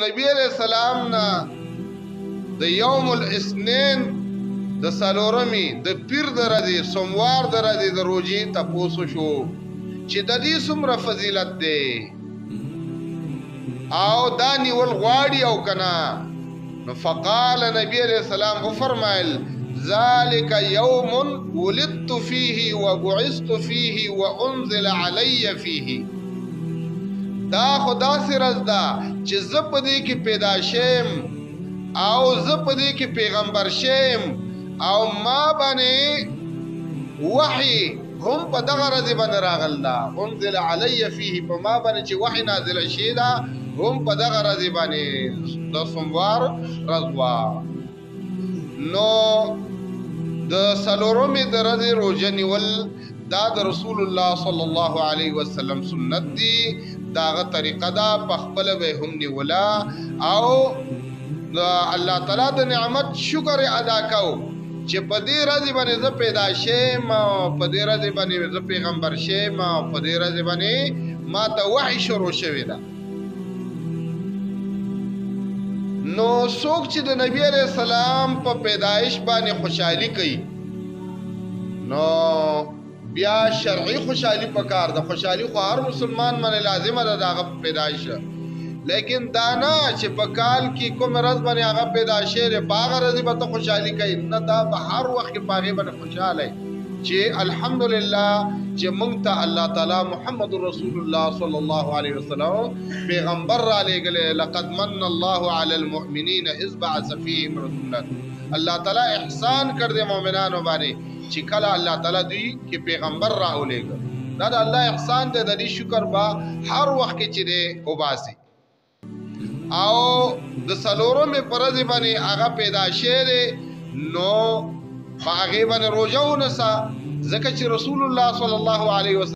نبی علیہ السلام نا د یوم الاثنین د سلورمی د پیر درځي سوموار درځي د روزي تاسو شو چې د دې څومره فضیلت ده او دانی ول غواړي او کنا فقال نبی علیہ السلام فرمایل ذلك يوم ولدت فيه وبعثت فيه وانزل علي فيه دا خدا سرز دا چې زپدې کې پیدا شیم او زپدې کې پیغمبر شیم او ما باندې وحي هم په دغه ورځ باندې راغل دا انزل علي فيه په ما باندې چې وحي نازل شي دا هم په دغه ورځ باندې د سوموار رضوا نو د سلورمې د ورځې روزه نیول دا د رسول الله صلی الله علیه وسلم سنت دی داغه طریقه دا په خپل به هم نیولا او الله تعالی د نعمت شکر ادا کو چې په دې ورځ باندې زه پیدا شم په دې ورځ باندې زه پیغمبر شم په دې ورځ باندې ما ته وحی شروع شوی دا نو څوک چې د نبی علیہ السلام په پیدایش باندې خوشحالي کوي نو بیا شرعي خوشحالي پکار ده خوشحالي خو هر مسلمان باندې لازمه ده دغه پیدایش لیکن دانا چې په کال کې کوم ورځ باندې هغه پیدا شي باغ ورځ به ته خوشحالي کوي نه دا په هر وخت کې باغې باندې خوشاله چې الحمدلله چې مونږ ته الله تعالی محمد رسول الله صلی الله علیه وسلم پیغمبر را لېږلی لقد من الله علی المؤمنین اذ بعث فیهم رسولا الله تعالی احسان کړ دې مؤمنانو باندې چې کله الله تعالی دوی کې پیغمبر را ولېږه دا د الله احسان ته د دې شکر با هر وخت کې چې دې وباسي او د سلورمې پرځ باندې هغه پیدا شوی نو هغه باندې روزه ونسه ځکه چې رسول الله صلی الله علیه وسلم